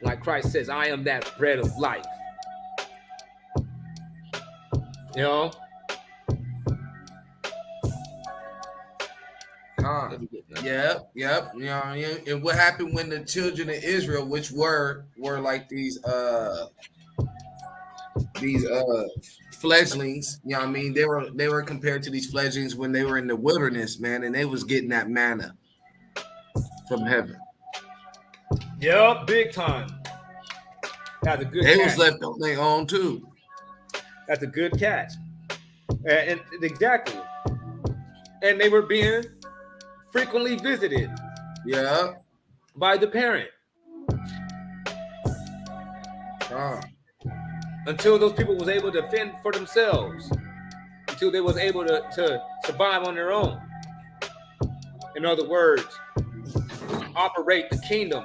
E: Like Christ says, I am that bread of life. You know?
F: Yep. You know, and what happened when the children of Israel, which were like these fledglings, you know what I mean? They were compared to these fledglings when they were in the wilderness, man, and they was getting that manna from heaven.
E: Yep, big time. That's a good
F: They
E: catch.
F: was left on their own too.
E: That's a good catch. And exactly. And they were being frequently visited by the parent. Until those people was able to fend for themselves. Until they was able to survive on their own. In other words, operate the kingdom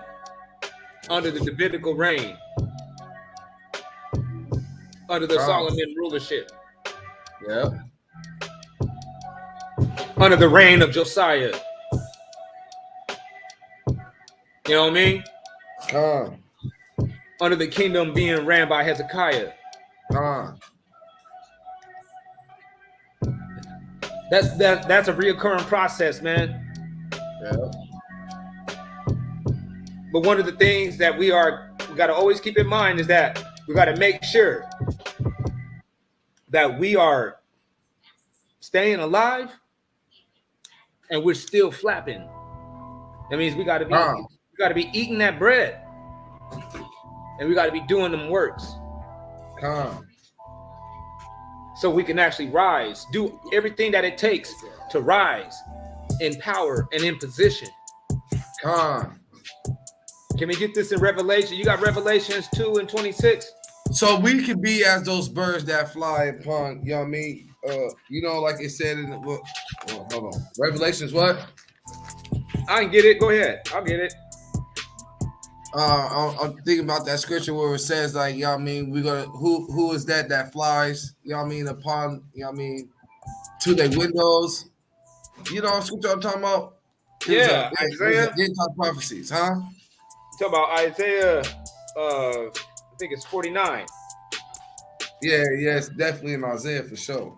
E: under the Davidical reign, under the Solomon rulership, under the reign of Josiah. You know what I mean? Under the kingdom being ran by Hezekiah. That's a reoccurring process, man. But one of the things that we got to always keep in mind is that we got to make sure that we are staying alive and we're still flapping. That means we got to be eating that bread, and we got to be doing them works. So we can actually rise, do everything that it takes to rise in power and in position. Can we get this in Revelation? You got Revelations 2:26.
F: So we could be as those birds that fly upon, you know what I mean? You know, like it said in the book. Hold on. Revelations what?
E: I can get it. Go ahead. I'll get it.
F: I'm thinking about that scripture where it says, like, you know what I mean, we're gonna who is that flies, you know what I mean, upon, you know what I mean, to their windows. You know what scripture I'm talking about?
E: Yeah, Isaiah.
F: Prophecies, huh?
E: Talk about Isaiah, I think it's 49.
F: Yeah, it's definitely in Isaiah for sure.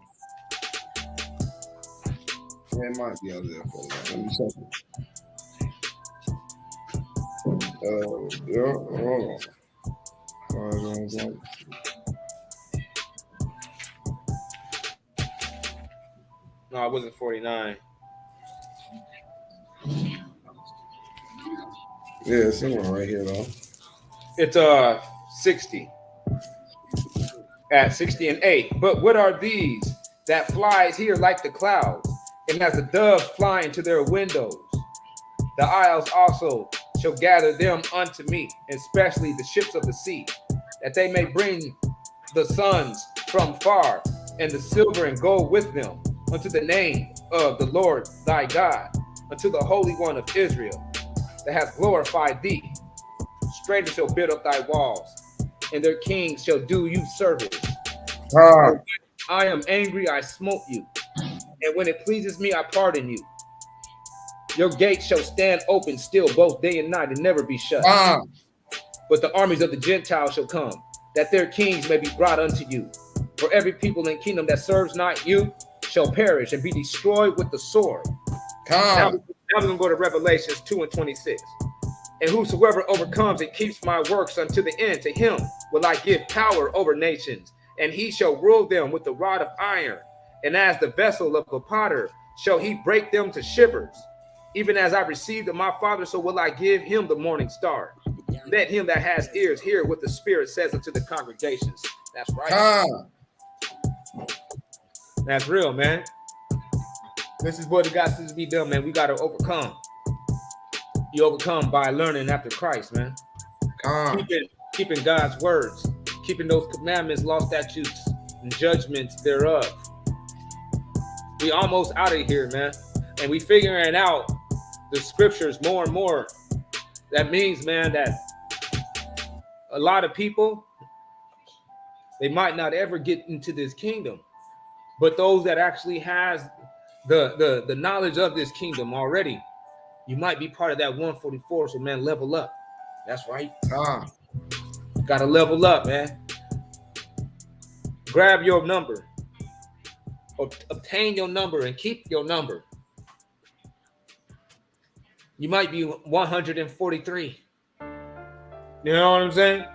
F: Yeah, it might be Isaiah 49. Let me check it. Hold on.
E: No, it wasn't 49.
F: Yeah, it's somewhere right here though.
E: It's 60. At 60 and 8. But what are these that flies here like the clouds, and as the doves flying to their windows? The isles also shall gather them unto me, especially the ships of the sea, that they may bring the sons from far, and the silver and gold with them, unto the name of the Lord thy God, unto the Holy One of Israel, that hath glorified thee. Strangers shall build up thy walls, and their kings shall do you service. When I am angry, I smote you, and when it pleases me, I pardon you. Your gates shall stand open still both day and night, and never be shut. But the armies of the Gentiles shall come, that their kings may be brought unto you. For every people and kingdom that serves not you shall perish and be destroyed with the sword. Now we're going to go to Revelations 2:26. And whosoever overcomes and keeps my works unto the end, to him will I give power over nations, and he shall rule them with the rod of iron. And as the vessel of a potter shall he break them to shivers. Even as I received of my Father, so will I give him the morning star. Let him that has ears hear what the Spirit says unto the congregations. That's right. That's real, man. This is what it got to be done, man. We got to overcome. You overcome by learning after Christ, man. Keeping God's words, keeping those commandments, law, statutes, and judgments thereof. We almost out of here, man. And we figuring out the scriptures more and more. That means, man, that a lot of people, they might not ever get into this kingdom. But those that actually has the knowledge of this kingdom already, you might be part of that 144. So, man, level up. That's right. Got to level up, man. Grab your number. Obtain your number and keep your number. You might be 143. You know what I'm saying?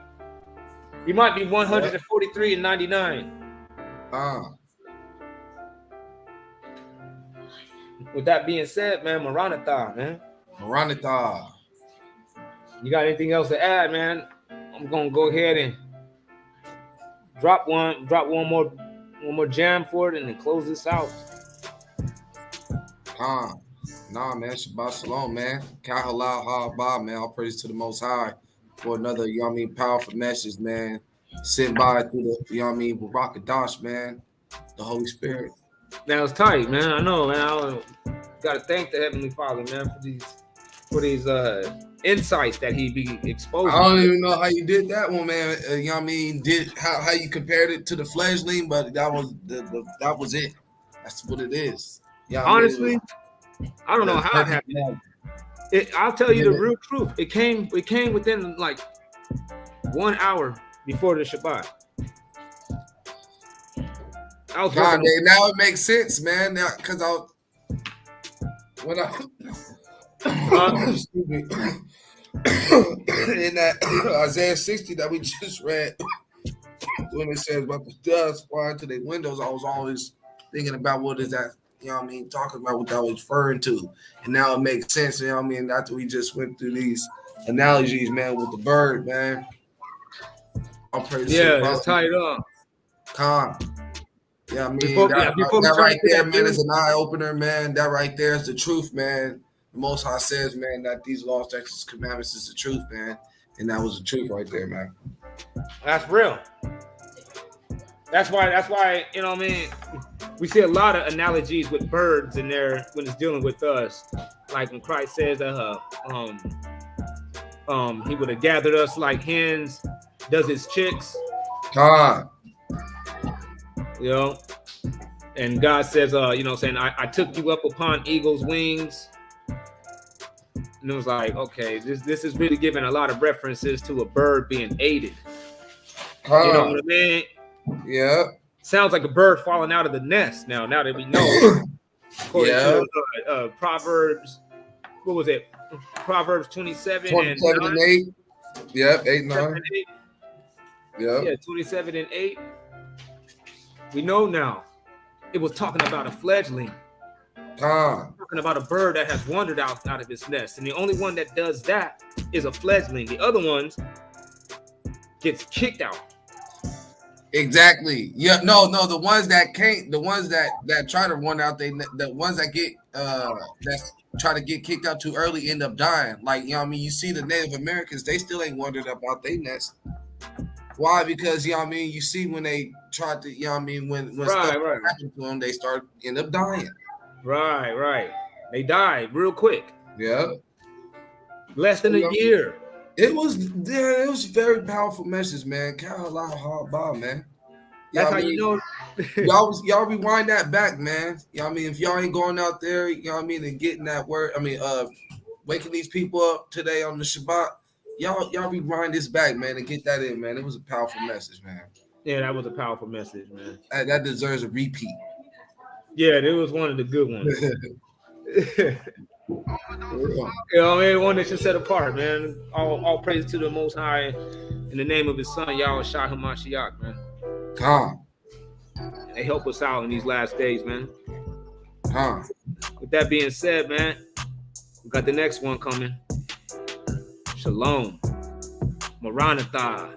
E: You might be 143 and 99. With that being said, man, Maranatha, man.
F: Maranatha.
E: You got anything else to add, man? I'm gonna go ahead and drop one more jam for it, and then close this out.
F: Nah, man. Shabbat shalom, man. Kahalal ha'abah, man. All praise to the Most High for another, you know what I mean, powerful message, man. Sent by through the, you know what I mean, Barakadash, man. The Holy Spirit.
E: That was tight, man. I know, man. I gotta thank the Heavenly Father, man, for these insights that he be exposing.
F: I don't even know how you did that one, man. You know what I mean? How you compared it to the fledgling, but that was that was it. That's what it is. Yeah,
E: honestly, I don't know how it happened. I'll tell you the real truth. It came within like 1 hour before the Shabbat.
F: Now it makes sense, man. Now, because excuse me, in that Isaiah 60 that we just read, when it says about the dust flying to their windows, I was always thinking about what is that, you know what I mean, talking about what that was referring to. And now it makes sense, you know what I mean, after we just went through these analogies, man, with the bird, man. I'll pray to
E: it's tied up.
F: Yeah, I mean, that right there, man, is an eye opener, man. That right there is the truth, man. The Most High says, man, that these laws, statutes, commandments is the truth, man. And that was the truth right there, man.
E: That's real. That's why, you know what I mean? We see a lot of analogies with birds in there when it's dealing with us. Like when Christ says that he would have gathered us like hens does his chicks. You know, and God says, you know, saying, I took you up upon eagle's wings. And it was like, okay, this is really giving a lot of references to a bird being aided. You know what I mean?
F: Yeah.
E: Sounds like a bird falling out of the nest now that we know. According to Proverbs, what was it? Proverbs 27 and
F: 8. Yep, 8, 9.
E: Yeah, 27 and 8. We know now. It was talking about a fledgling. Talking about a bird that has wandered out of its nest. And the only one that does that is a fledgling. The other ones gets kicked out.
F: Exactly. Yeah, no, the ones that can't, the ones that try to run out, the ones that get that try to get kicked out too early end up dying. Like, you know what I mean? You see the Native Americans, they still ain't wandered up out their nest. Why? Because you know what I mean. You see when they tried to, you know what I mean, when stuff
E: Right.
F: happened to them, they end up dying.
E: Right. They died real quick.
F: Yeah.
E: Less than a year.
F: It was there. It was a very powerful message, man. Carolina Hardball, man.
E: That's how you
F: know. y'all rewind that back, man. You know what I mean? If y'all ain't going out there, you know what I mean, and getting that word, waking these people up today on the Shabbat, y'all rewind this back, man, and get that in, man. It was a powerful message, man.
E: Yeah, that was a powerful message, man.
F: That deserves a repeat.
E: Yeah, it was one of the good ones. You know, I mean, one that should set apart, man. All praise to the Most High in the name of His Son, Yahushua Hamashiach, man.
F: Come.
E: They help us out in these last days, man.
F: Come.
E: With that being said, man, we got the next one coming. Shalom. Maranatha.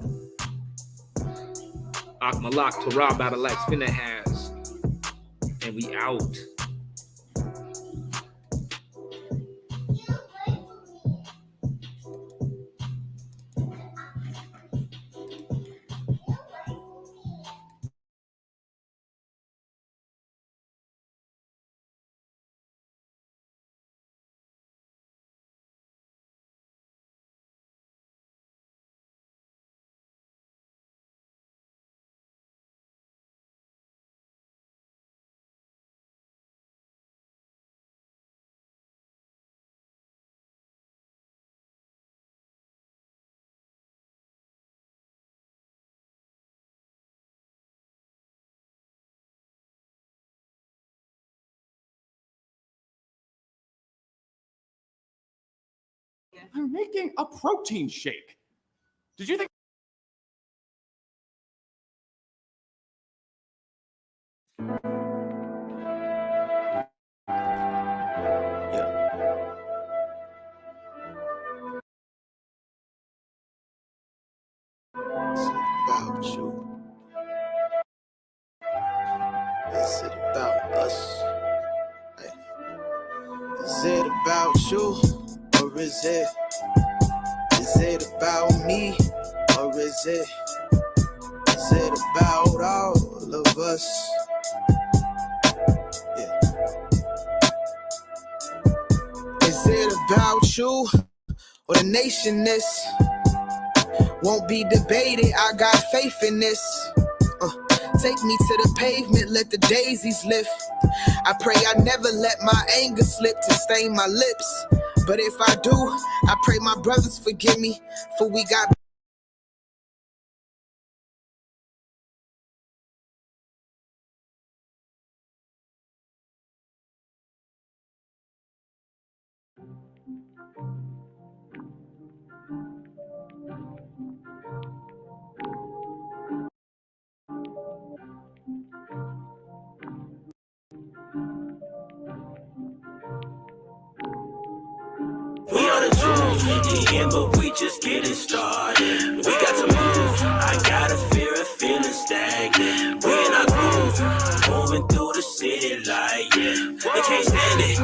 E: Akmalak Torah Badalak Finna has. And we out.
H: I'm making a protein shake. Did you think?
A: About you. Is it about us? Hey. Is it about you, or is it about me, or is it about all of us? Yeah. Is it about you, or the nation this? Won't be debated, I got faith in this. Take me to the pavement, let the daisies lift. I pray I never let my anger slip to stain my lips. But if I do, I pray my brothers forgive me, for we got
I: We are the Jews in the end, but we just getting started. We got to move. I got a fear of feeling stagnant. We in our groove, moving through the city like, they can't stand it.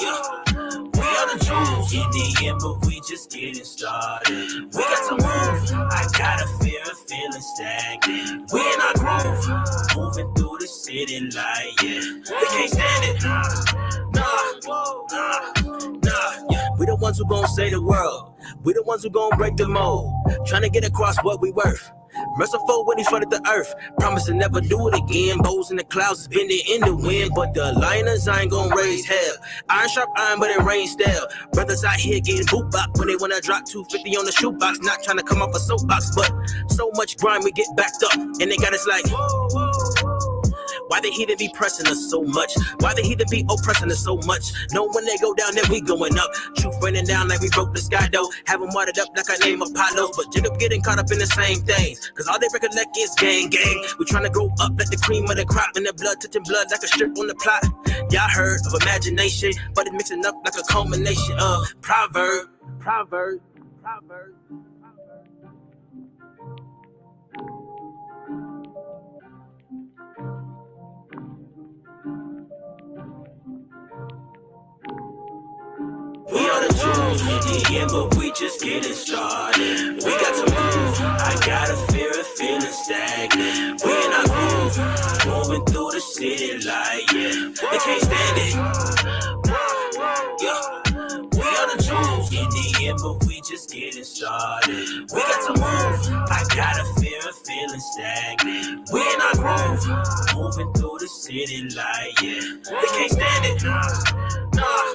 I: Yeah. We are the Jews in the end, but we just getting started. We got to move. I got a fear of feeling stagnant. We in our groove, moving through the city like, they can't stand it. Yeah. We the ones who gon' save the world. We the ones who gon' break the mold. Trying to get across what we worth. Merciful when he flooded the earth. Promise to never do it again. Bows in the clouds, bending in the wind. But the lioness I ain't gon' raise hell. Iron sharp iron, but it rains still. Brothers out here getting boot bop when they wanna drop 250 on the shoebox. Not trying to come off a soapbox, but so much grime we get backed up. And they got us like, why the heathen be pressing us so much? Why the heathen be oppressing us so much? Know when they go down, then we going up. Truth raining down like we broke the sky though. Have them watered up like I name Apollos. But Jacob getting caught up in the same things. Cause all they recollect is gang. We trying to grow up like the cream of the crop. And the blood touching blood like a strip on the plot. Y'all heard of imagination, but it's mixing up like a culmination of proverb. We are the truth, yeah, but we just getting started. We got to move, I got a fear of feeling stagnant. We in our groove, moving through the city like, yeah, they can't stand it. Yeah, we are the truth, in the end, but we just getting started. We got to move, I got a fear of feeling stagnant. We in our groove, moving through the city like, yeah, they can't stand it. Nah,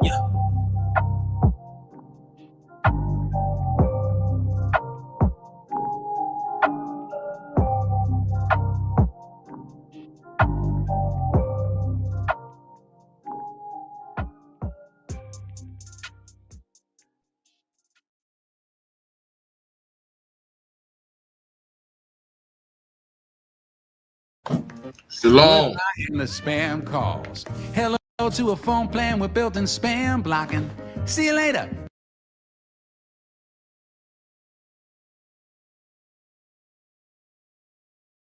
I: yeah.
F: Shalom.
J: In the spam calls. Hello to a phone plan with built-in spam blocking. See you later.